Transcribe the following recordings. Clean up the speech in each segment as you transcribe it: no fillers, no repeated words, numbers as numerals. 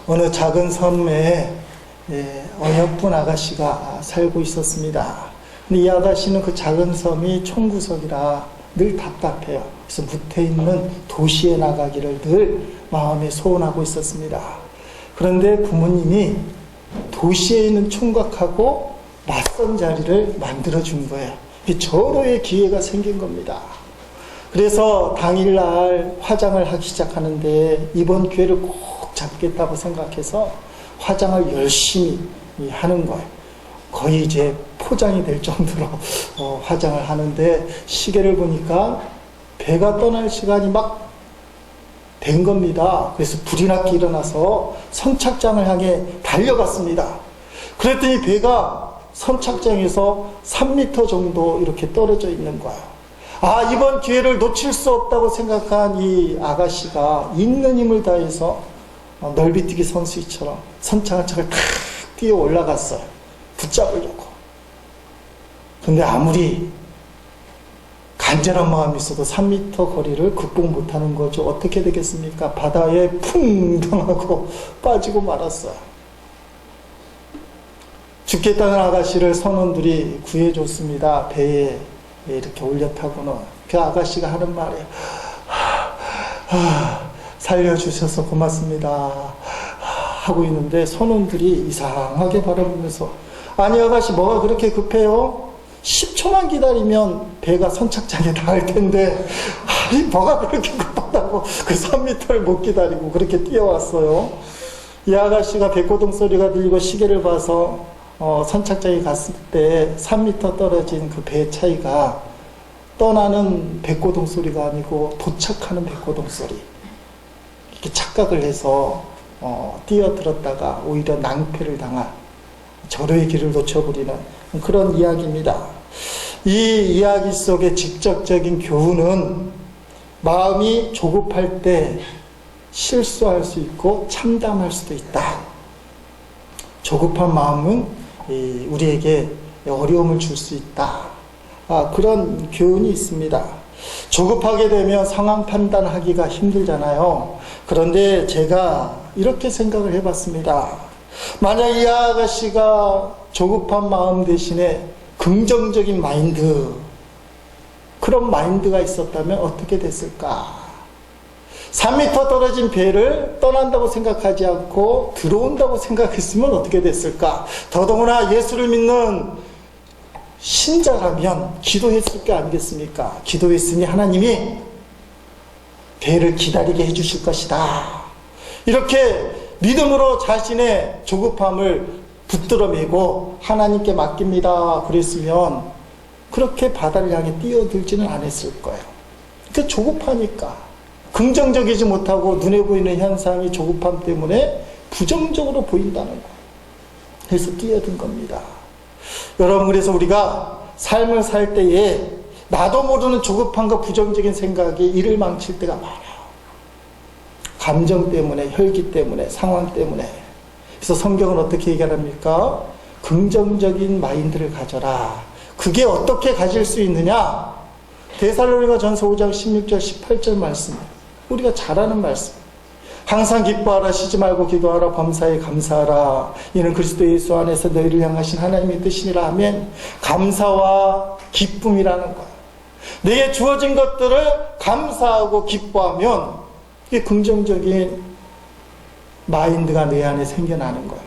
어느 작은 섬에 어여쁜 아가씨가 살고 있었습니다. 근데 이 아가씨는 그 작은 섬이 총구석이라 늘 답답해요. 그래서 무태있는 도시에 나가기를 늘 마음에 소원하고 있었습니다. 그런데 부모님이 도시에 있는 총각하고 낯선 자리를 만들어준 거예요. 절호의 기회가 생긴 겁니다. 그래서 당일날 화장을 하기 시작하는데 이번 기회를 꼭 잡겠다고 생각해서 화장을 열심히 하는 거예요. 거의 이제 포장이 될 정도로 화장을 하는데 시계를 보니까 배가 떠날 시간이 막 된 겁니다. 그래서 불이 나게 일어나서 선착장을 향해 달려갔습니다. 그랬더니 배가 선착장에서 3m 정도 이렇게 떨어져 있는 거예요. 아, 이번 기회를 놓칠 수 없다고 생각한 이 아가씨가 있는 힘을 다해서 넓이뛰기 선수처럼 선착장을 탁 뛰어 올라갔어요. 붙잡으려고. 근데 아무리 간절한 마음이 있어도 3m 거리를 극복 못하는 거죠. 어떻게 되겠습니까? 바다에 쿵 당하고 빠지고 말았어요. 죽겠다는 아가씨를 선원들이 구해줬습니다. 배에 이렇게 올려타고는. 그 아가씨가 하는 말이에요. 살려주셔서 고맙습니다. 하고 있는데 선원들이 이상하게 바라보면서, 아니 아가씨 뭐가 그렇게 급해요? 10초만 기다리면 배가 선착장에 닿을 텐데 아니 뭐가 그렇게 급하다고 그 3m를 못 기다리고 그렇게 뛰어왔어요. 이 아가씨가 백고동 소리가 들리고 시계를 봐서 선착장에 갔을 때 3m 떨어진 그 배 차이가 떠나는 백고동 소리가 아니고 도착하는 백고동 소리, 이렇게 착각을 해서 뛰어들었다가 오히려 낭패를 당한 절호의 길을 놓쳐버리는 그런 이야기입니다. 이 이야기 속의 직접적인 교훈은 마음이 조급할 때 실수할 수 있고 참담할 수도 있다. 조급한 마음은 우리에게 어려움을 줄 수 있다. 그런 교훈이 있습니다. 조급하게 되면 상황 판단하기가 힘들잖아요. 그런데 제가 이렇게 생각을 해봤습니다. 만약 이 아가씨가 조급한 마음 대신에 긍정적인 마인드, 그런 마인드가 있었다면 어떻게 됐을까? 3m 떨어진 배를 떠난다고 생각하지 않고 들어온다고 생각했으면 어떻게 됐을까? 더더구나 예수를 믿는 신자라면 기도했을 게 아니겠습니까? 기도했으니 하나님이 배를 기다리게 해주실 것이다. 이렇게 믿음으로 자신의 조급함을 붙들어매고 하나님께 맡깁니다 그랬으면 그렇게 바다를 향해 뛰어들지는 않았을 거예요. 그러니까 조급하니까, 긍정적이지 못하고 눈에 보이는 현상이 조급함 때문에 부정적으로 보인다는 거예요. 그래서 뛰어든 겁니다. 여러분, 그래서 우리가 삶을 살 때에 나도 모르는 조급함과 부정적인 생각이 일을 망칠 때가 많아요. 감정 때문에, 혈기 때문에, 상황 때문에. 그래서 성경은 어떻게 얘기합니까? 긍정적인 마인드를 가져라. 그게 어떻게 가질 수 있느냐? 데살로니가 전서 5장 16절 18절 말씀, 우리가 잘 아는 말씀. 항상 기뻐하라, 쉬지 말고 기도하라, 범사에 감사하라. 이는 그리스도 예수 안에서 너희를 향하신 하나님의 뜻이니라. 아멘. 감사와 기쁨이라는 거야. 내게 주어진 것들을 감사하고 기뻐하면 이게 긍정적인 마인드가 내 안에 생겨나는 거예요.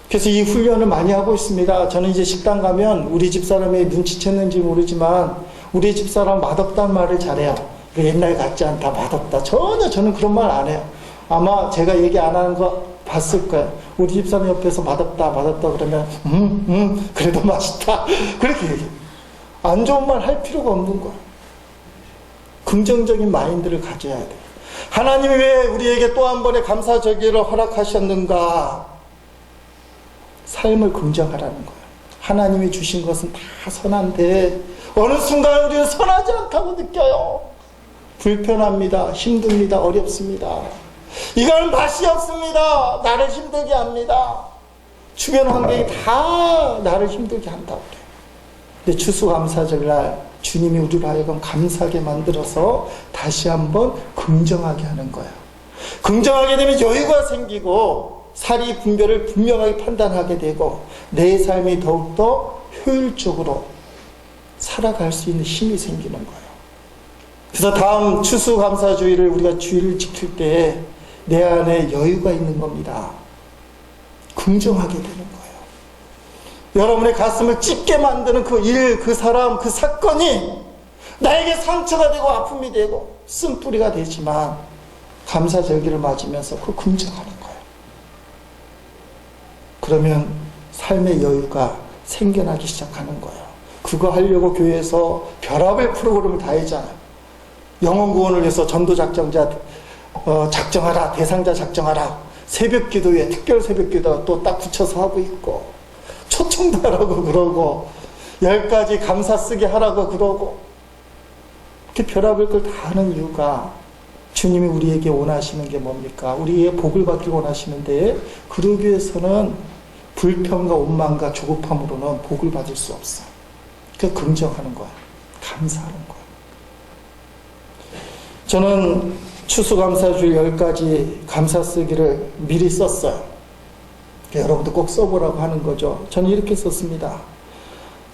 그래서 이 훈련을 많이 하고 있습니다. 저는 이제 식당 가면 우리 집사람이 눈치챘는지 모르지만 우리 집사람 맛없다는 말을 잘해요. 옛날 같지 않다, 맛없다. 전혀 저는 그런 말 안 해요. 아마 제가 얘기 안 하는 거 봤을 거예요. 우리 집사람 옆에서 맛없다 그러면 그래도 맛있다 그렇게 얘기해요. 안 좋은 말 할 필요가 없는 거예요. 긍정적인 마인드를 가져야 돼요. 하나님이 왜 우리에게 또 한 번의 감사절기를 허락하셨는가? 삶을 긍정하라는 거예요. 하나님이 주신 것은 다 선한데 어느 순간 우리는 선하지 않다고 느껴요. 불편합니다. 힘듭니다. 어렵습니다. 이건 맛이 없습니다. 나를 힘들게 합니다. 주변 환경이 다 나를 힘들게 한다고 그래요. 근데 추수감사절날 주님이 우리를 하여금 감사하게 만들어서 다시 한번 긍정하게 하는 거예요. 긍정하게 되면 여유가 생기고 사리 분별을 분명하게 판단하게 되고 내 삶이 더욱더 효율적으로 살아갈 수 있는 힘이 생기는 거예요. 그래서 다음 추수감사주의를 우리가 주의를 지킬 때 내 안에 여유가 있는 겁니다. 긍정하게 되는 거예요. 여러분의 가슴을 찢게 만드는 그 일, 그 사람, 그 사건이 나에게 상처가 되고 아픔이 되고 쓴뿌리가 되지만 감사절기를 맞으면서 그걸 긍정하는 거예요. 그러면 삶의 여유가 생겨나기 시작하는 거예요. 그거 하려고 교회에서 별의별 프로그램을 다 하잖아요. 영혼구원을 위해서 전도작정자 작정하라, 대상자 작정하라, 새벽기도에 특별 새벽기도 또 딱 붙여서 하고 있고, 초청도 하라고 그러고, 10가지 감사 쓰게 하라고 그러고, 이렇게 별의별 걸 다 하는 이유가 주님이 우리에게 원하시는 게 뭡니까? 우리의 복을 받기를 원하시는데, 그러기 위해서는 불평과 원망과 조급함으로는 복을 받을 수 없어요. 그 긍정하는 거야. 감사하는 거야. 저는 추수감사주의 10가지 감사 쓰기를 미리 썼어요. 여러분도 꼭 써보라고 하는 거죠. 저는 이렇게 썼습니다.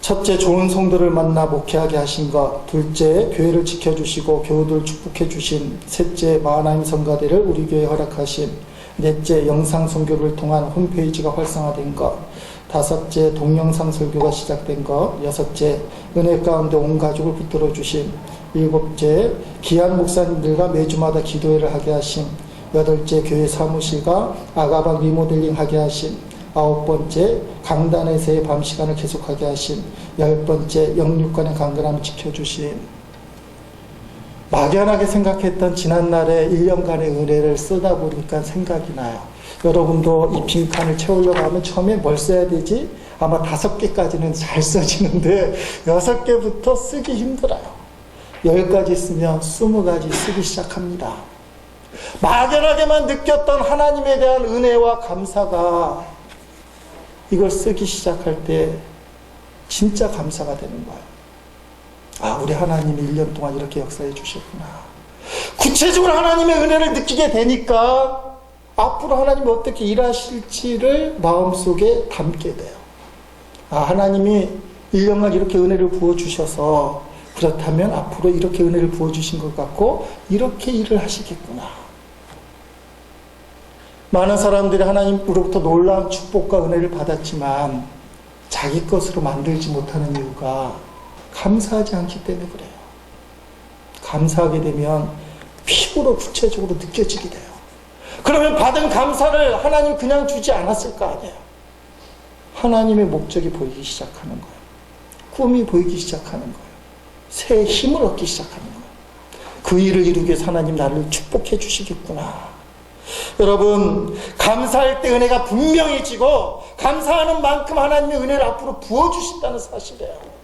첫째, 좋은 성도를 만나 목회하게 하신 것. 둘째, 교회를 지켜주시고 교우들 축복해 주신. 셋째, 마하나임 성가대를 우리 교회에 허락하신. 넷째, 영상 선교를 통한 홈페이지가 활성화된 것. 다섯째, 동영상 설교가 시작된 것. 여섯째, 은혜 가운데 온 가족을 붙들어 주심. 일곱째, 귀한 목사님들과 매주마다 기도회를 하게 하심. 여덟째, 교회 사무실과 아가방 리모델링 하게 하심. 아홉 번째, 강단에서의 밤 시간을 계속하게 하심. 열 번째, 영육간의 강건함을 지켜주심. 막연하게 생각했던 지난날의 1년간의 은혜를 쓰다 보니까 생각이 나요. 여러분도 이 빈칸을 채우려고 하면 처음에 뭘 써야 되지? 아마 5개까지는 잘 써지는데 6개부터 쓰기 힘들어요. 10가지 쓰면 20가지 쓰기 시작합니다. 막연하게만 느꼈던 하나님에 대한 은혜와 감사가 이걸 쓰기 시작할 때 진짜 감사가 되는 거예요. 아, 우리 하나님이 1년 동안 이렇게 역사해 주셨구나. 구체적으로 하나님의 은혜를 느끼게 되니까 앞으로 하나님이 어떻게 일하실지를 마음속에 담게 돼요. 아, 하나님이 1년간 이렇게 은혜를 부어주셔서 그렇다면 앞으로 이렇게 은혜를 부어주신 것 같고 이렇게 일을 하시겠구나. 많은 사람들이 하나님으로부터 놀라운 축복과 은혜를 받았지만 자기 것으로 만들지 못하는 이유가 감사하지 않기 때문에 그래요. 감사하게 되면 피부로 구체적으로 느껴지게 돼요. 그러면 받은 감사를 하나님 그냥 주지 않았을 거 아니에요. 하나님의 목적이 보이기 시작하는 거예요. 꿈이 보이기 시작하는 거예요. 새 힘을 얻기 시작하는 거예요. 그 일을 이루기 위해서 하나님 나를 축복해 주시겠구나. 여러분, 감사할 때 은혜가 분명해지고 감사하는 만큼 하나님의 은혜를 앞으로 부어주신다는 사실이에요.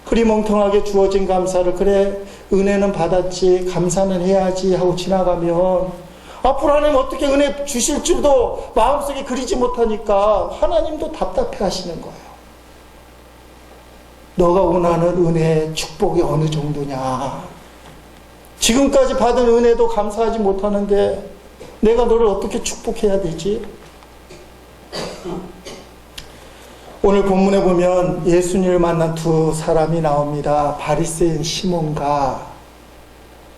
흐리멍텅하게 주어진 감사를 그래 은혜는 받았지 감사는 해야지 하고 지나가면 앞으로 하나님 어떻게 은혜 주실 줄도 마음속에 그리지 못하니까 하나님도 답답해 하시는 거예요. 너가 원하는 은혜, 축복이 어느 정도냐. 지금까지 받은 은혜도 감사하지 못하는데 내가 너를 어떻게 축복해야 되지? 오늘 본문에 보면 예수님을 만난 두 사람이 나옵니다. 바리새인 시몬과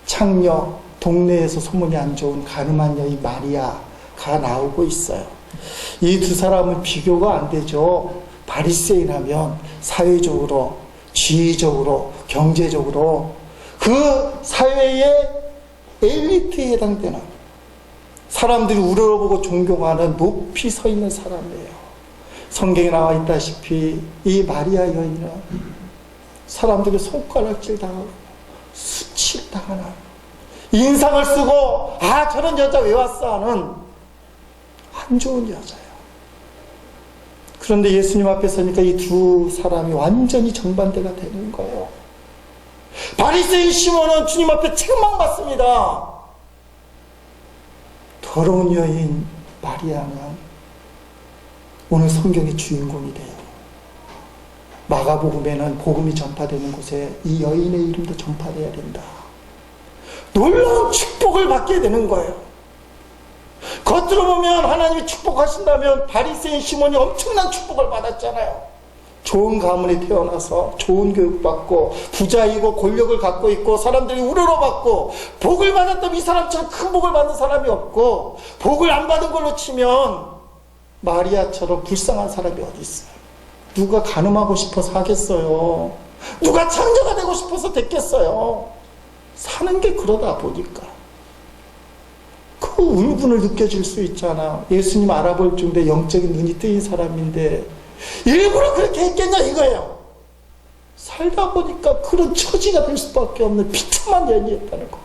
창녀, 동네에서 소문이 안 좋은 가늠한 여인 마리아가 나오고 있어요. 이 두 사람은 비교가 안 되죠. 바리새인 하면 사회적으로, 지위적으로, 경제적으로 그 사회의 엘리트에 해당되는 사람들이 우러러보고 존경하는 높이 서 있는 사람이에요. 성경에 나와 있다시피 이 마리아 여인은 사람들이 손가락질 당하고 수치를 당하는 인상을 쓰고 아 저런 여자 왜 왔어 하는 안 좋은 여자예요. 그런데 예수님 앞에 서니까 이 두 사람이 완전히 정반대가 되는 거예요. 바리새인 시몬은 주님 앞에 책망받습니다. 더러운 여인 마리아는 오늘 성경의 주인공이 돼요. 마가복음에는 복음이 전파되는 곳에 이 여인의 이름도 전파되어야 된다. 놀라운 축복을 받게 되는 거예요. 겉으로 보면 하나님이 축복하신다면 바리새인 시몬이 엄청난 축복을 받았잖아요. 좋은 가문에 태어나서 좋은 교육받고 부자이고 권력을 갖고 있고 사람들이 우러러받고 복을 받았다면 이 사람처럼 큰 복을 받는 사람이 없고, 복을 안 받은 걸로 치면 마리아처럼 불쌍한 사람이 어디 있어요? 누가 간음하고 싶어서 하겠어요? 누가 창자가 되고 싶어서 됐겠어요? 사는 게 그러다 보니까 그 울분을 느껴질 수 있잖아. 예수님 알아볼 중인데 영적인 눈이 뜨인 사람인데 일부러 그렇게 했겠냐 이거예요. 살다 보니까 그런 처지가 될 수밖에 없는 비참한 여인이었다는 거.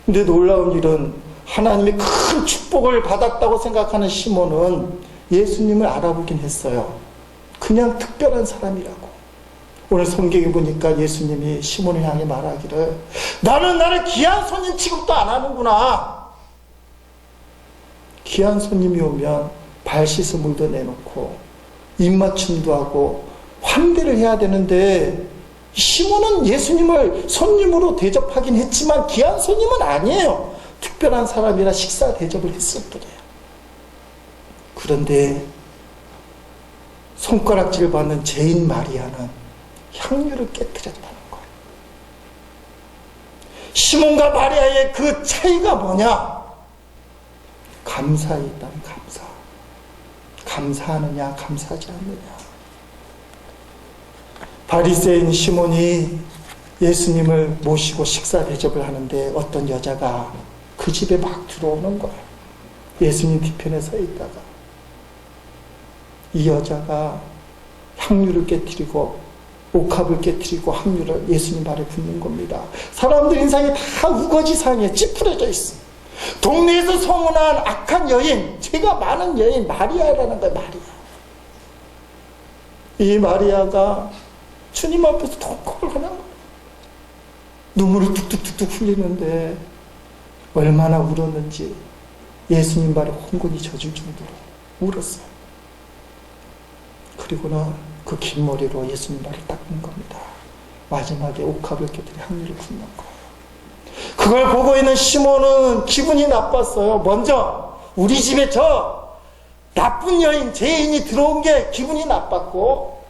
근데 놀라운 일은 하나님이 큰 축복을 받았다고 생각하는 시몬은 예수님을 알아보긴 했어요. 그냥 특별한 사람이라고. 오늘 성경에 보니까 예수님이 시몬을 향해 말하기를, 나는 나를 귀한 손님 취급도 안 하는구나. 귀한 손님이 오면 발 씻을 물도 내놓고 입맞춤도 하고 환대를 해야 되는데, 시몬은 예수님을 손님으로 대접하긴 했지만 귀한 손님은 아니에요. 특별한 사람이라 식사 대접을 했을 뿐이에요. 그런데 손가락질 받는 죄인 마리아는 향유를 깨뜨렸다는 거예요. 시몬과 마리아의 그 차이가 뭐냐? 감사에 있다는 감사. 감사하느냐 감사하지 않느냐. 바리새인 시몬이 예수님을 모시고 식사 대접을 하는데 어떤 여자가 그 집에 막 들어오는 거예요. 예수님 뒤편에 서 있다가 이 여자가 향유를 깨뜨리고 옥합을 깨뜨리고 향유를 예수님 발에 붓는 겁니다. 사람들 인상이 다 우거지상에 찌푸려져 있어. 동네에서 소문난 악한 여인, 죄가 많은 여인 마리아라는 거예요. 마리아. 이 마리아가 주님 앞에서 덕곡을 하는 거예요. 눈물을 툭툭툭툭 흘리는데 얼마나 울었는지 예수님 발에 홍군이 젖을 정도로 울었어요. 그리고는 그 긴 머리로 예수님 발을 닦는 겁니다. 마지막에 옥합을 깨뜨려 향유를 붓는 거예요. 그걸 보고 있는 시몬은 기분이 나빴어요. 먼저 우리 집에 저 나쁜 여인, 죄인이 들어온 게 기분이 나빴고,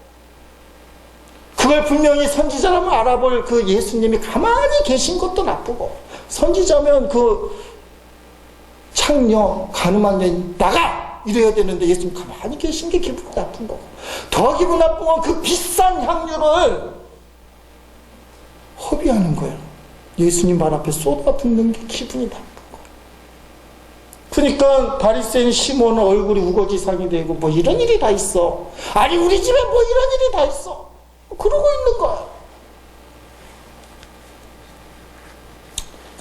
그걸 분명히 선지자라면 알아볼 그 예수님이 가만히 계신 것도 나쁘고, 선지자면 그 창녀, 가늠한 여인 나가! 이래야 되는데 예수님 가만히 계신 게 기분 나쁜 거고, 더 기분 나쁜 건 그 비싼 향유를 허비하는 거예요. 예수님 발 앞에 쏟아붓는 게 기분이 나쁜 거예요. 그러니까 바리새인 시몬은 얼굴이 우거지상이 되고, 뭐 이런 일이 다 있어. 아니 우리 집에 뭐 이런 일이 다 있어. 그러고 있는 거야.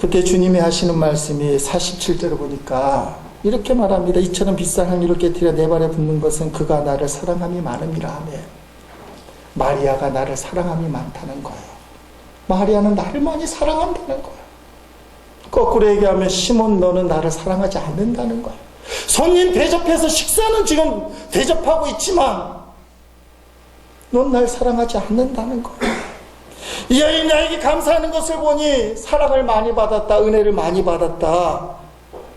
그때 주님이 하시는 말씀이 47절을 보니까 이렇게 말합니다. 이처럼 비싼 향유를 깨뜨려 내 발에 붓는 것은 그가 나를 사랑함이 많음이라 하며, 마리아가 나를 사랑함이 많다는 거예요. 마리아는 나를 많이 사랑한다는 거예요. 거꾸로 얘기하면 시몬 너는 나를 사랑하지 않는다는 거예요. 손님 대접해서 식사는 지금 대접하고 있지만 넌 날 사랑하지 않는다는 거예요. 이 여인이 나에게 감사하는 것을 보니 사랑을 많이 받았다, 은혜를 많이 받았다.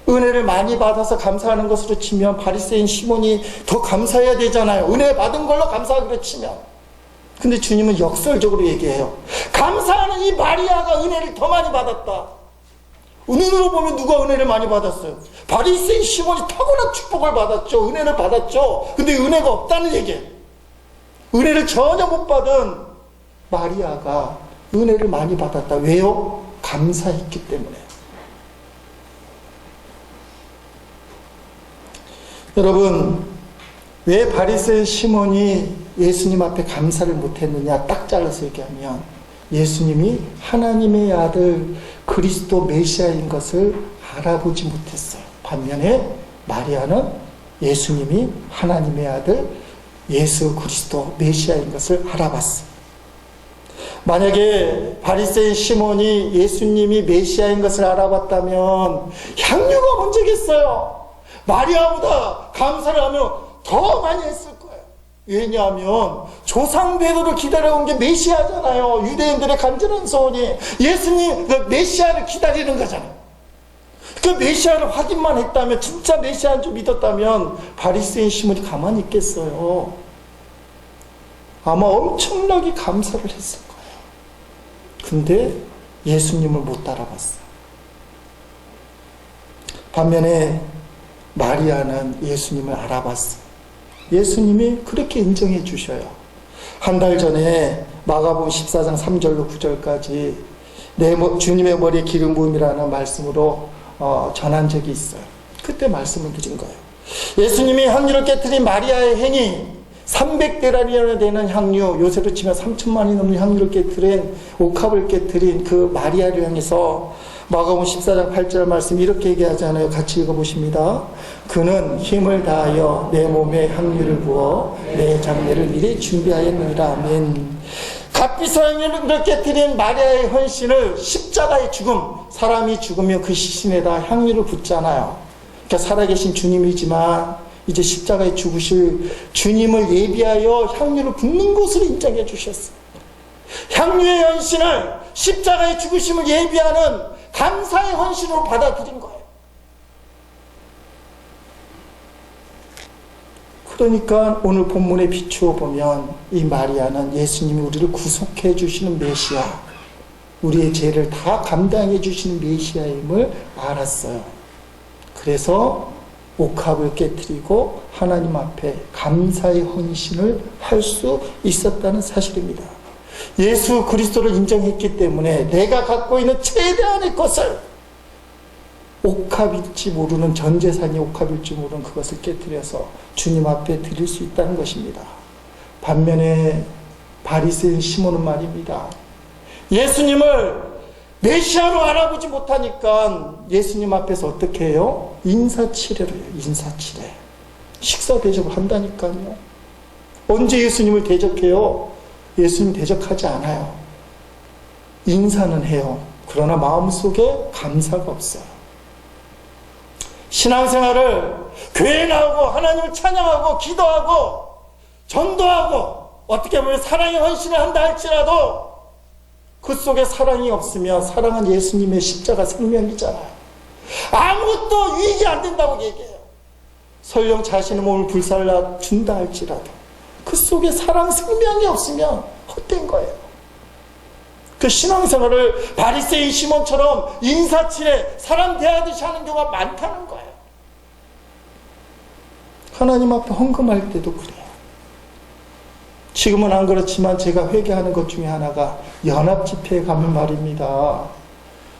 은혜를 많이 받아서 감사하는 것으로 치면 바리새인 시몬이 더 감사해야 되잖아요. 은혜 받은 걸로 감사하기로 치면. 근데 주님은 역설적으로 얘기해요. 감사하는 이 마리아가 은혜를 더 많이 받았다. 눈으로 보면 누가 은혜를 많이 받았어요? 바리새인 시몬이 탁월한 축복을 받았죠. 은혜를 받았죠. 근데 은혜가 없다는 얘기예요. 은혜를 전혀 못 받은 마리아가 은혜를 많이 받았다. 왜요? 감사했기 때문에. 여러분, 왜 바리새인 시몬이 예수님 앞에 감사를 못했느냐 딱 잘라서 얘기하면, 예수님이 하나님의 아들 그리스도 메시아인 것을 알아보지 못했어요. 반면에 마리아는 예수님이 하나님의 아들 예수 그리스도 메시아인 것을 알아봤어요. 만약에 바리새인 시몬이 예수님이 메시아인 것을 알아봤다면 향유가 문제겠어요. 마리아보다 감사를 하며 더 많이 했을 거예요. 왜냐하면 조상 베드로를 기다려온 게 메시아잖아요. 유대인들의 간절한 소원이 예수님 그 메시아를 기다리는 거잖아요. 그 메시아를 확인만 했다면, 진짜 메시아인 줄 믿었다면 바리새인 시몬이 가만히 있겠어요? 아마 엄청나게 감사를 했을 거예요. 근데 예수님을 못 따라봤어요. 반면에 마리아는 예수님을 알아봤어요. 예수님이 그렇게 인정해 주셔요. 한 달 전에 마가복음 14장 3절로 9절까지 주님의 머리에 기름 부음이라는 말씀으로 전한 적이 있어요. 그때 말씀을 드린 거예요. 예수님이 향유를 깨뜨린 마리아의 행위, 300데나리온에 되는 향유, 요새로 치면 3천만이 넘는 향유를 깨뜨린, 옥합을 깨뜨린 그 마리아를 향해서 마가복음 14장 8절 말씀 이렇게 얘기하잖아요. 같이 읽어보십니다. 그는 힘을 다하여 내 몸에 향유를 부어 내 장례를 미리 준비하였느니라. 아멘. 값비싼 향유를 깨뜨린 마리아의 헌신을 십자가의 죽음, 사람이 죽으면 그 시신에다 향유를 붓잖아요. 그러니까 살아계신 주님이지만 이제 십자가에 죽으실 주님을 예비하여 향유를 붓는 것을 인정해 주셨어요. 향유의 헌신을, 십자가의 죽으심을 예비하는 감사의 헌신으로 받아들인 거예요. 그러니까 오늘 본문에 비추어 보면 이 마리아는 예수님이 우리를 구속해 주시는 메시아, 우리의 죄를 다 감당해 주시는 메시아임을 알았어요. 그래서 옥합을 깨뜨리고 하나님 앞에 감사의 헌신을 할 수 있었다는 사실입니다. 예수 그리스도를 인정했기 때문에 내가 갖고 있는 최대한의 것을, 옥합일지 모르는, 전 재산이 옥합일지 모르는 그것을 깨뜨려서 주님 앞에 드릴 수 있다는 것입니다. 반면에 바리새인 시몬은 말입니다. 예수님을 메시아로 알아보지 못하니까 예수님 앞에서 어떻게 해요? 인사치레를 해요. 인사치레. 식사 대접을 한다니까요. 언제 예수님을 대접해요? 예수님 대접하지 않아요. 인사는 해요. 그러나 마음속에 감사가 없어요. 신앙생활을 교회에 나오고 하나님을 찬양하고 기도하고 전도하고 어떻게 보면 사랑의 헌신을 한다 할지라도 그 속에 사랑이 없으면, 사랑은 예수님의 십자가 생명이잖아요. 아무것도 유익이 안 된다고 얘기해요. 설령 자신의 몸을 불살라 준다 할지라도 그 속에 사랑 생명이 없으면 헛된 거예요. 그 신앙생활을 바리새인 시몬처럼 인사치레 사람 대하듯이 하는 경우가 많다는 거예요. 하나님 앞에 헌금할 때도 그래요. 지금은 안 그렇지만 제가 회개하는 것 중에 하나가 연합집회에 가면 말입니다.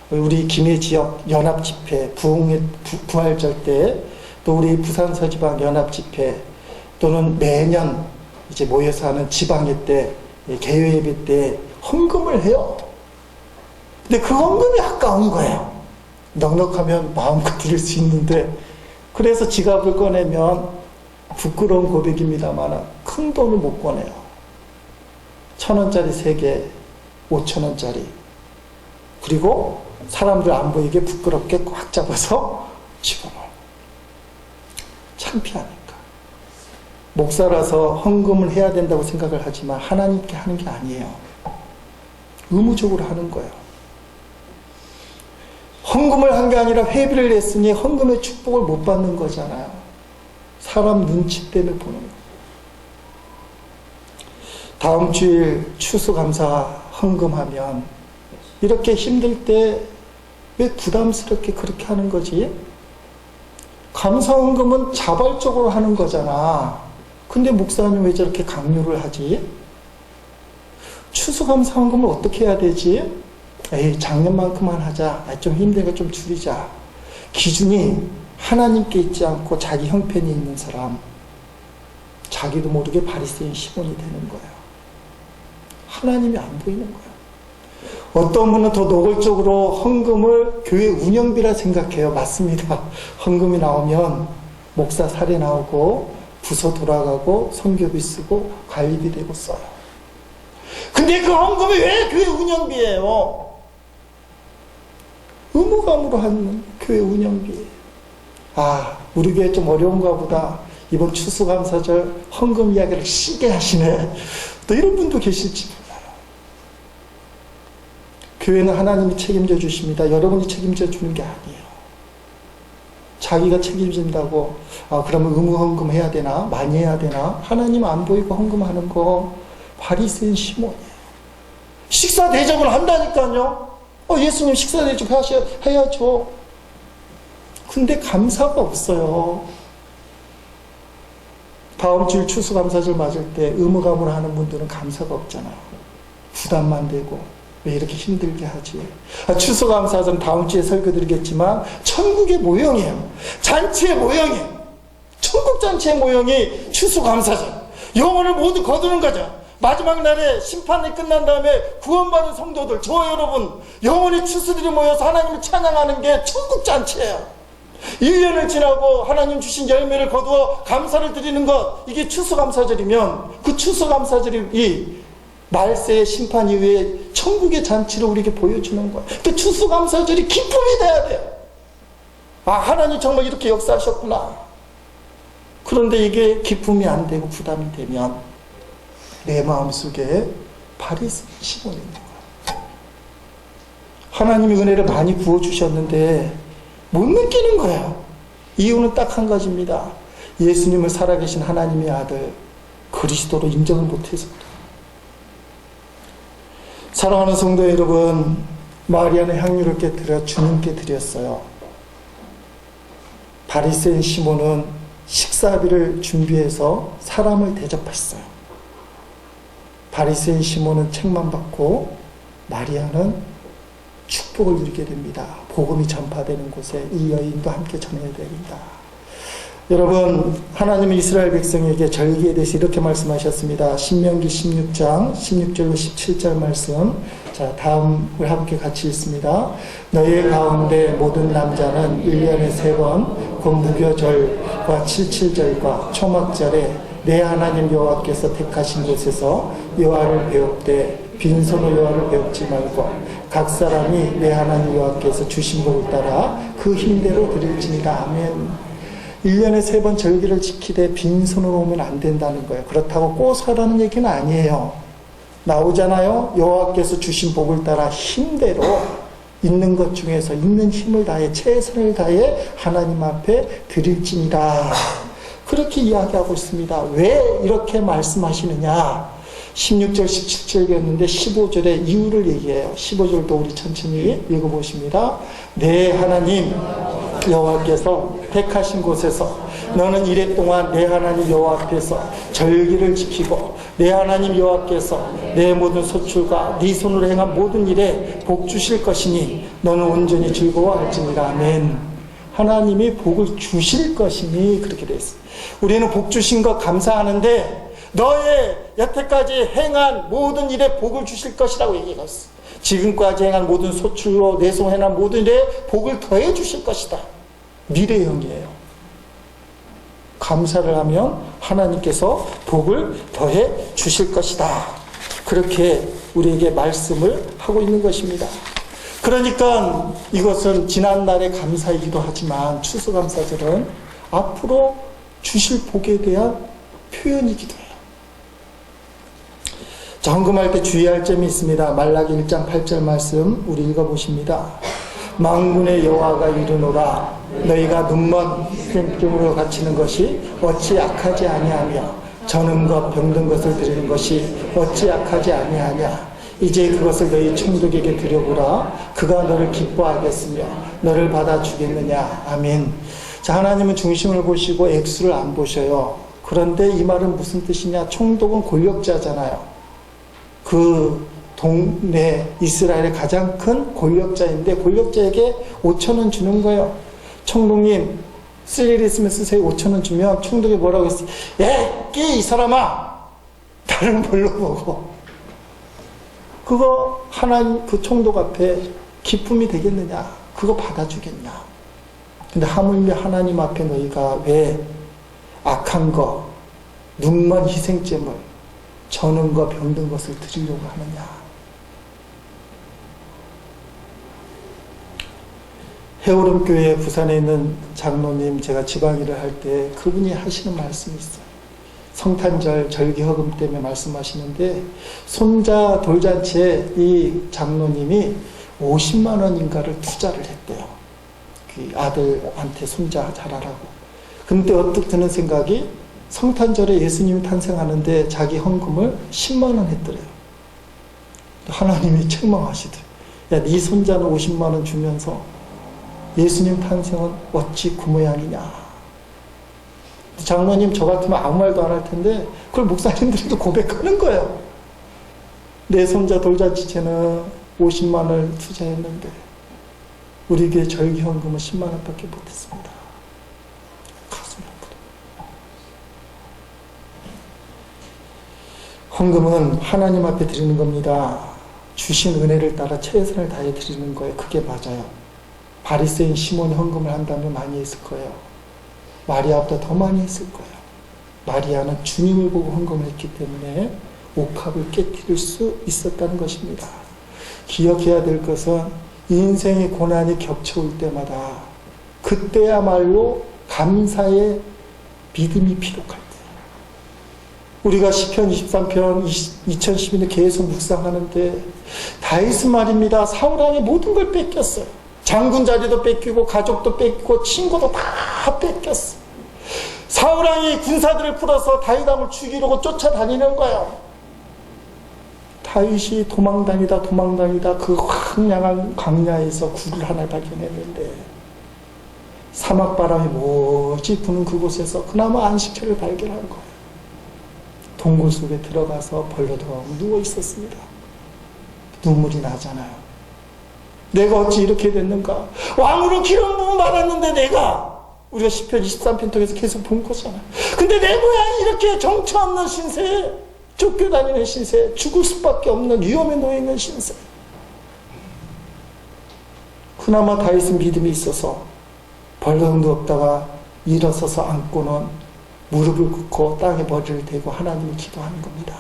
우리 김해 지역 연합집회, 부활절 때, 또 우리 부산서지방 연합집회, 또는 매년 이제 모여서 하는 지방회 때, 개회 예배 때 헌금을 해요. 근데 그 헌금이 아까운 거예요. 넉넉하면 마음껏 드릴 수 있는데, 그래서 지갑을 꺼내면 부끄러운 고백입니다만 큰 돈을 못 꺼내요. 1,000원짜리 3개, 5,000원짜리. 그리고 사람들 안 보이게 부끄럽게 꽉 잡아서 집어넣어요. 창피하니까. 목사라서 헌금을 해야 된다고 생각을 하지만 하나님께 하는 게 아니에요. 의무적으로 하는 거예요. 헌금을 한 게 아니라 회비를 냈으니 헌금의 축복을 못 받는 거잖아요. 사람 눈치 때문에 보는 거예요. 다음 주일 추수감사 헌금하면 이렇게 힘들 때 왜 부담스럽게 그렇게 하는 거지? 감사 헌금은 자발적으로 하는 거잖아. 근데 목사님 왜 저렇게 강요를 하지? 추수감사 헌금을 어떻게 해야 되지? 에이, 작년만큼만 하자. 좀 힘든 거 좀 줄이자. 기준이 하나님께 있지 않고 자기 형편이 있는 사람, 자기도 모르게 바리새인 시몬이 되는 거예요. 하나님이 안 보이는 거예요. 어떤 분은 더 노골적으로 헌금을 교회 운영비라 생각해요. 맞습니다. 헌금이 나오면 목사 사례 나오고 부서 돌아가고 선교비 쓰고 관리비 되고 써요. 근데 그 헌금이 왜 교회 운영비예요? 의무감으로 하는 교회 운영비예요. 아, 우리 교회 좀 어려운가 보다. 이번 추수감사절 헌금 이야기를 시게 하시네. 또 이런 분도 계실지 몰라요. 교회는 하나님이 책임져 주십니다. 여러분이 책임져 주는 게 아니에요. 자기가 책임진다고 그러면 의무 헌금 해야 되나? 많이 해야 되나? 하나님 안 보이고 헌금하는 거 바리새인 시몬이에요. 식사 대접을 한다니까요. 예수님 식사 대접 해야죠. 근데 감사가 없어요. 다음 주일 추수감사절 맞을 때 의무감으로 하는 분들은 감사가 없잖아요. 부담만 되고 왜 이렇게 힘들게 하지? 추수감사절은 다음 주에 설교드리겠지만 천국의 모형이에요. 잔치의 모형이에요. 천국 잔치의 모형이 추수감사절. 영혼을 모두 거두는 거죠. 마지막 날에 심판이 끝난 다음에 구원받은 성도들, 저와 여러분, 영혼의 추수들이 모여서 하나님을 찬양하는 게 천국 잔치예요. 1년을 지나고 하나님 주신 열매를 거두어 감사를 드리는 것, 이게 추수감사절이면 그 추수감사절이 말세의 심판 이후에 천국의 잔치를 우리에게 보여주는 거예요. 그 추수감사절이 기쁨이 돼야 돼요. 하나님 정말 이렇게 역사하셨구나. 그런데 이게 기쁨이 안 되고 부담이 되면 내 마음속에 바리새인 시몬이 있는 거예요. 하나님이 은혜를 많이 부어주셨는데 못 느끼는 거예요. 이유는 딱 한 가지입니다. 예수님을 살아계신 하나님의 아들 그리스도로 인정을 못해서. 사랑하는 성도 여러분, 마리아는 향유를 깨뜨려 주님께 드렸어요. 바리새인 시몬은 식사비를 준비해서 사람을 대접했어요. 바리새인 시몬은 책만 받고 마리아는 축복을 누리게 됩니다. 복음이 전파되는 곳에 이 여인도 함께 전해야 됩니다. 여러분, 하나님은 이스라엘 백성에게 절기에 대해서 이렇게 말씀하셨습니다. 신명기 16장 16절로 17절 말씀. 자, 다음을 함께 같이 읽습니다. 너희 가운데 모든 남자는 1년에 3번 곧 무교절과 칠칠절과 초막절에 내 하나님 여호와께서 택하신 곳에서 여호와를 배웁되 빈손으로 여호와를 배웁지 말고 각 사람이 내 하나님 여호와께서 주신 복을 따라 그 힘대로 드릴지니라. 아멘. 1년에 3번 절기를 지키되 빈손으로 오면 안 된다는 거예요. 그렇다고 꼬사라는 얘기는 아니에요. 나오잖아요. 여호와께서 주신 복을 따라 힘대로 있는 것 중에서 있는 힘을 다해 최선을 다해 하나님 앞에 드릴지니라. 그렇게 이야기하고 있습니다. 왜 이렇게 말씀하시느냐? 16절 17절이었는데 15절의 이유를 얘기해요. 15절도 우리 천천히 읽어보십니다. 내 하나님 여호와께서 택하신 곳에서 너는 이래 동안 내 하나님 여호와 앞에서 절기를 지키고 내 하나님 여호와께서 내 모든 소출과 네 손으로 행한 모든 일에 복 주실 것이니 너는 온전히 즐거워할지니라. 아멘. 하나님이 복을 주실 것이니 그렇게 되어 있어요. 우리는 복 주신 것 감사하는데 너의 여태까지 행한 모든 일에 복을 주실 것이라고 얘기가 있어. 지금까지 행한 모든 소출로 내송행한 모든 일에 복을 더해 주실 것이다. 미래형이에요. 감사를 하면 하나님께서 복을 더해 주실 것이다. 그렇게 우리에게 말씀을 하고 있는 것입니다. 그러니까 이것은 지난날의 감사이기도 하지만 추수감사절은 앞으로 주실 복에 대한 표현이기도 해요. 자, 헌금할 때 주의할 점이 있습니다. 말라기 1장 8절 말씀 우리 읽어보십니다. 만군의 여호와가 이르노라 너희가 눈먼 희생품으로 바치는 것이 어찌 악하지 아니하며 저는 것 병든 것을 드리는 것이 어찌 악하지 아니하냐. 이제 그것을 너희 총독에게 드려보라. 그가 너를 기뻐하겠으며 너를 받아주겠느냐. 아멘. 자, 하나님은 중심을 보시고 액수를 안 보셔요. 그런데 이 말은 무슨 뜻이냐? 총독은 권력자잖아요. 그 동네 이스라엘의 가장 큰 권력자인데 권력자에게 5,000원 주는 거예요. 총독님 쓸 일 있으면 쓰세요. 5,000원 주면 총독이 뭐라고 했어요? 이 사람아 나를 뭘로 보고 그거 하나님 그 총독 앞에 기쁨이 되겠느냐? 그거 받아주겠냐? 근데 하물며 하나님 앞에 너희가 왜 악한 거 눈먼 희생제물 저는 거 병든 것을 드리려고 하느냐? 해오름교회 부산에 있는 장로님, 제가 지방일을 할 때 그분이 하시는 말씀이 있어요. 성탄절 절기허금 때문에 말씀하시는데, 손자 돌잔치에 이 장로님이 50만 원인가를 투자를 했대요. 그 아들한테 손자 잘하라고. 근데 언뜻 드는 생각이, 성탄절에 예수님이 탄생하는데 자기 헌금을 10만 원 했더래요. 하나님이 책망하시더래요. 야, 네 손자는 50만 원 주면서 예수님 탄생은 어찌 그 모양이냐. 장로님 저 같으면 아무 말도 안 할 텐데 그걸 목사님들도 고백하는 거예요. 내 손자 돌잔치채는 50만 원을 투자했는데 우리 교회 절기헌금은 10만 원밖에 못했습니다. 가슴이 아프다. 헌금은 하나님 앞에 드리는 겁니다. 주신 은혜를 따라 최선을 다해 드리는 거예요. 그게 맞아요. 바리새인 시몬이 헌금을 한다면 많이 했을 거예요. 마리아보다 더 많이 했을 거예요. 마리아는 주님을 보고 헌금을 했기 때문에 옥합을 깨뜨릴 수 있었다는 것입니다. 기억해야 될 것은 인생의 고난이 겹쳐올 때마다 그때야말로 감사의 믿음이 필요할 때, 우리가 시편 23편 2012년 계속 묵상하는데 다윗은 말입니다. 사울왕의 모든 걸 뺏겼어요. 장군 자리도 뺏기고 가족도 뺏기고 친구도 다 뺏겼어. 사울왕이 군사들을 풀어서 다윗왕을 죽이려고 쫓아다니는 거예요. 다윗이 도망다니다 그 황량한 광야에서 굴을 하나 발견했는데 사막바람이 모지 부는 그곳에서 그나마 안식처를 발견한 거예요. 동굴 속에 들어가서 벌러덩 누워 있었습니다. 눈물이 나잖아요. 내가 어찌 이렇게 됐는가? 왕으로 기름 부음 받았는데 내가, 우리가 시편 23편 통해서 계속 본 거잖아요. 근데 내 모양이 이렇게 정처 없는 신세, 쫓겨다니는 신세, 죽을 수밖에 없는 위험에 놓여있는 신세. 그나마 다윗은 믿음이 있어서 벌렁 누웠다가 일어서서 앉고는 무릎을 꿇고 땅에 머리를 대고 하나님을 기도하는 겁니다.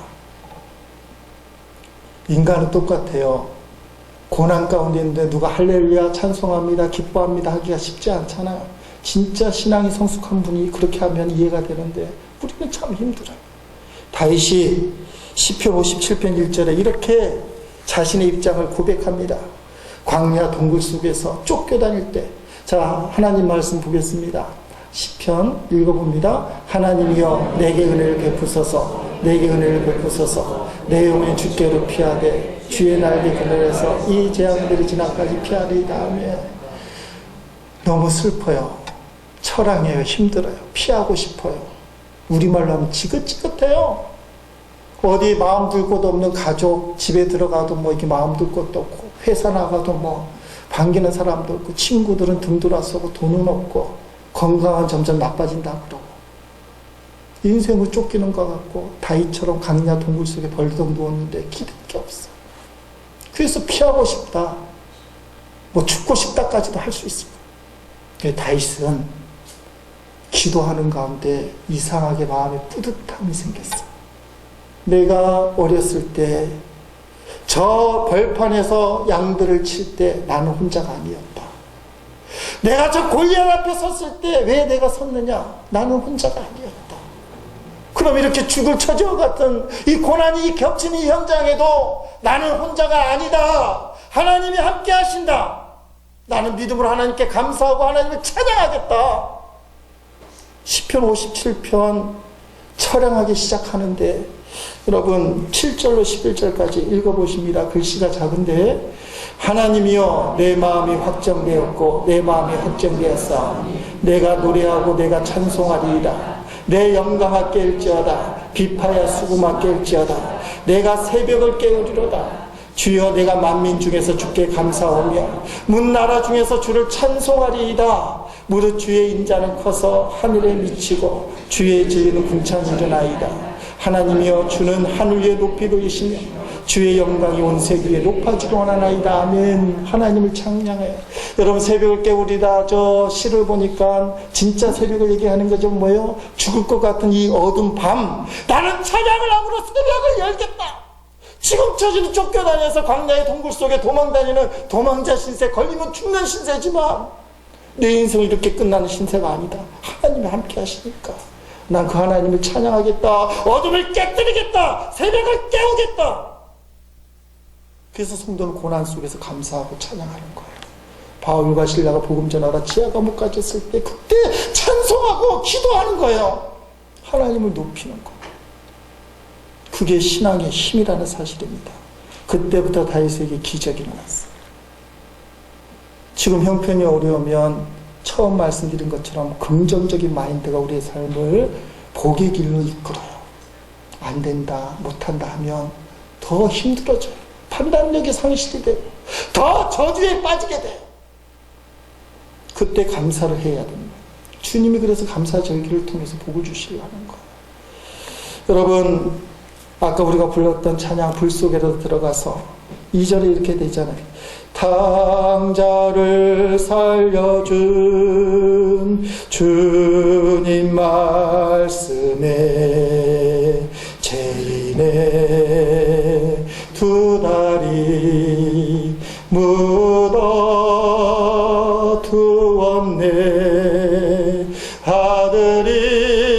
인간은 똑같아요. 고난 가운데 있는데 누가 할렐루야 찬송합니다 기뻐합니다 하기가 쉽지 않잖아요. 진짜 신앙이 성숙한 분이 그렇게 하면 이해가 되는데 우리는 참 힘들어요. 다윗이 시편 57편 1절에 이렇게 자신의 입장을 고백합니다. 광야 동굴 속에서 쫓겨다닐 때, 자, 하나님 말씀 보겠습니다. 시편 읽어봅니다. 하나님이여 내게 은혜를 베푸소서, 내게 은혜를 베푸소서. 내 영혼이 주께로 피하되 주의 날개 그늘에서 이 재앙들이 지나까지 피하리이다. 아멘. 너무 슬퍼요. 처량해요. 힘들어요. 피하고 싶어요. 우리말로 하면 지긋지긋해요. 어디 마음 둘 곳 없는 가족, 집에 들어가도 뭐 이렇게 마음 둘 곳도 없고, 회사 나가도 뭐 반기는 사람도 없고, 친구들은 등 돌아서고 돈은 없고, 건강은 점점 나빠진다 그러고, 인생을 쫓기는 것 같고, 다윗처럼 강야 동굴 속에 벌떡 누웠는데 기댈 게 없어. 그래서 피하고 싶다, 뭐 죽고 싶다까지도 할 수 있습니다. 다윗은 기도하는 가운데 이상하게 마음에 뿌듯함이 생겼어. 내가 어렸을 때 저 벌판에서 양들을 칠 때 나는 혼자가 아니었다. 내가 저 골리앗 앞에 섰을 때 왜 내가 섰느냐? 나는 혼자가 아니었다. 그럼 이렇게 죽을 처지와 같은 이 고난이 겹치는 이 현장에도 나는 혼자가 아니다. 하나님이 함께 하신다. 나는 믿음으로 하나님께 감사하고 하나님을 찬양하겠다. 시편 57편 처량하게 시작하는데 여러분 7절로 11절까지 읽어보십니다. 글씨가 작은데 하나님이여 내 마음이 확정되었고 내 마음이 확정되었사. 내가 노래하고 내가 찬송하리이다. 내 영광아 깰지어다. 비파야 수금아 깰지어다. 내가 새벽을 깨우리로다. 주여 내가 만민 중에서 주께 감사하며 문나라 중에서 주를 찬송하리이다. 무릇 주의 인자는 커서 하늘에 미치고 주의 지혜는 궁창 일어나이다. 하나님이여 주는 하늘 위에 높이 보이시며 주의 영광이 온 색 위에 높아지고 하나이다. 아멘. 하나님을 찬양해. 여러분 새벽을 깨우리다 저 시를 보니까 진짜 새벽을 얘기하는 거죠. 뭐예요? 죽을 것 같은 이 어두운 밤 나는 찬양을 함으로 새벽을 열겠다. 지금 처지는 쫓겨다녀서 광야의 동굴 속에 도망다니는 도망자 신세, 걸리면 죽는 신세지만 내 인생은 이렇게 끝나는 신세가 아니다. 하나님이 함께 하시니까 난 그 하나님을 찬양하겠다. 어둠을 깨뜨리겠다. 새벽을 깨우겠다. 그래서 성도는 고난 속에서 감사하고 찬양하는 거예요. 바울과 실라가 복음 전하러 지하 감옥까지 갔을 때 그때 찬송하고 기도하는 거예요. 하나님을 높이는 거예요. 그게 신앙의 힘이라는 사실입니다. 그때부터 다윗에게 기적이 일어났어요. 지금 형편이 어려우면 처음 말씀드린 것처럼 긍정적인 마인드가 우리의 삶을 복의 길로 이끌어요. 안 된다, 못한다 하면 더 힘들어져요. 판단력이 상실이 돼요. 더 저주에 빠지게 돼요. 그때 감사를 해야 됩니다. 주님이 그래서 감사절기를 통해서 복을 주시려고 하는 거예요. 여러분, 아까 우리가 불렀던 찬양 불 속에도 들어가서 2절에 이렇게 되잖아요. 탕자를 살려준 주님 말씀에 죄인의 두 다리 묻어 두었네.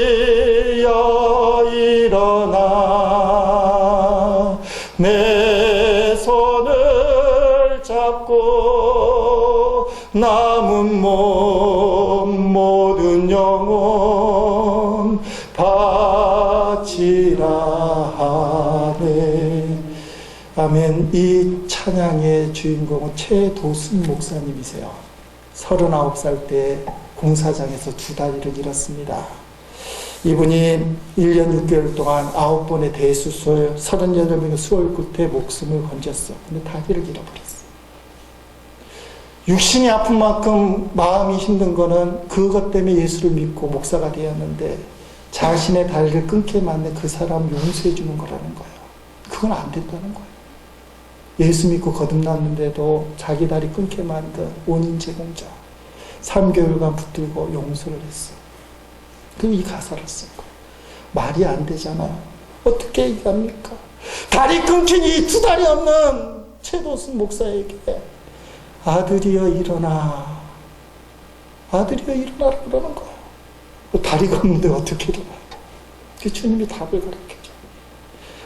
아들이여 일어나 내 손을 잡고 남은 몸 모든 영혼 바치라 하네. 아멘. 이 찬양의 주인공은 최도순 목사님이세요. 39살 때 공사장에서 두 다리를 잃었습니다. 이분이 1년 6개월 동안 9번의 대수술, 38명의 수월 끝에 목숨을 건졌어. 근데 다리를 잃어버렸어. 육신이 아픈 만큼 마음이 힘든 거는 그것 때문에 예수를 믿고 목사가 되었는데 자신의 다리를 끊게 만든 그 사람을 용서해 주는 거라는 거예요. 그건 안 된다는 거예요. 예수 믿고 거듭났는데도 자기 다리 끊게 만든 원인 제공자 3개월간 붙들고 용서를 했어. 그리고 이 가사를 쓴 거예요. 말이 안 되잖아요. 어떻게 얘기합니까? 다리 끊긴 이 두 다리 없는 최도순 목사에게 아들이여 일어나, 아들이여 일어나라 그러는 거예요. 다리가 없는데 어떻게 일어나요? 그 주님이 답을 가르쳐줘.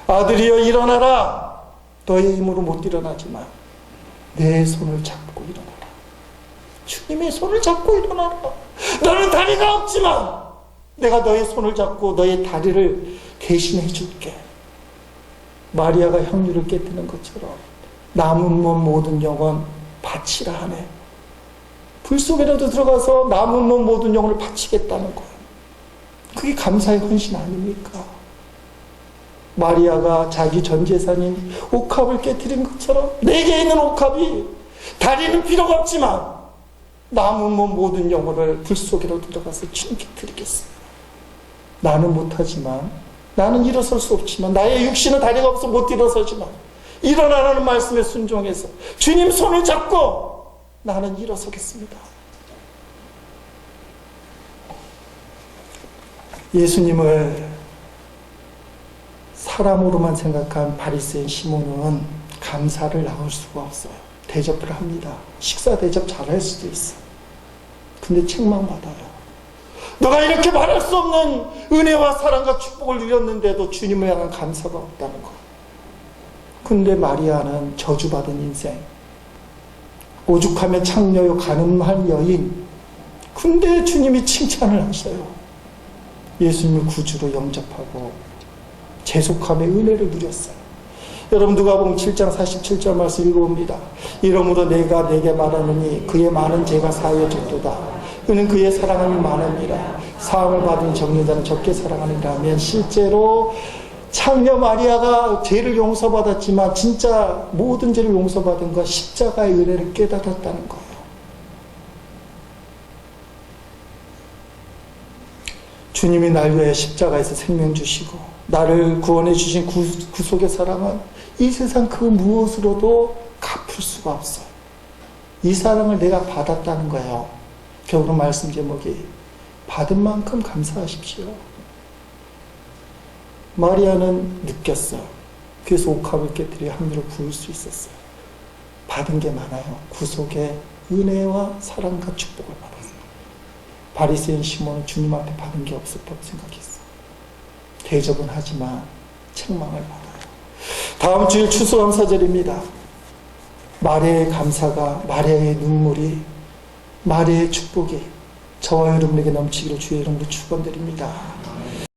아들이여 일어나라. 너의 힘으로 못 일어나지만 내 손을 잡고 일어나라. 주님의 손을 잡고 일어나라. 너는 다리가 없지만 내가 너의 손을 잡고 너의 다리를 대신해 줄게. 마리아가 향유를 깨뜨리는 것처럼 남은 몸 모든 영혼 바치라 하네. 불 속에라도 들어가서 남은 몸 모든 영혼을 바치겠다는 거예요. 그게 감사의 헌신 아닙니까? 마리아가 자기 전 재산인 옥합을 깨뜨린 것처럼 내게 있는 옥합이 다리는 필요가 없지만 남은 몸 모든 영혼을 불 속으로 들어가서 주님께 드리겠습니다. 나는 못하지만, 나는 일어설 수 없지만, 나의 육신은 다리가 없어 못 일어서지만 일어나라는 말씀에 순종해서 주님 손을 잡고 나는 일어서겠습니다. 예수님을 사람으로만 생각한 바리새인 시몬은 감사를 나올 수가 없어요. 대접을 합니다. 식사 대접 잘할 수도 있어. 근데 책망받아요. 너가 이렇게 말할 수 없는 은혜와 사랑과 축복을 누렸는데도 주님을 향한 감사가 없다는 거. 근데 마리아는 저주받은 인생, 오죽하면 창녀요 가늠한 여인, 근데 주님이 칭찬을 하셔요. 예수님을 구주로 영접하고 재속함의 은혜를 누렸어요. 여러분 누가복음 7장 47절 말씀 읽어봅니다. 이러므로 내가 내게 말하노니 그의 많은 죄가 사하여졌도다. 그는 그의 사랑함이 많으니라. 사함을 받은 정죄자는 적게 사랑하느니라면 실제로 창녀 마리아가 죄를 용서받았지만 진짜 모든 죄를 용서받은 건 십자가의 은혜를 깨달았다는 거예요. 주님이 날 위해 십자가에서 생명 주시고 나를 구원해 주신 구속의 사랑은 이 세상 그 무엇으로도 갚을 수가 없어요. 이 사랑을 내가 받았다는 거예요. 겨울은 말씀 제목이 받은 만큼 감사하십시오. 마리아는 느꼈어요. 그래서 옥합을 깨뜨려 함유로 부을 수 있었어요. 받은 게 많아요. 구속의 은혜와 사랑과 축복을 받았어요. 바리새인 시몬은 주님 앞에 받은 게 없었다고 생각했어. 대접은 하지만 책망을 받아요. 다음 주일 추수감사절입니다. 마리아의 감사가, 마리아의 눈물이, 마리아의 축복이 저와 여러분에게 넘치기를 주의 이름으로 축원드립니다.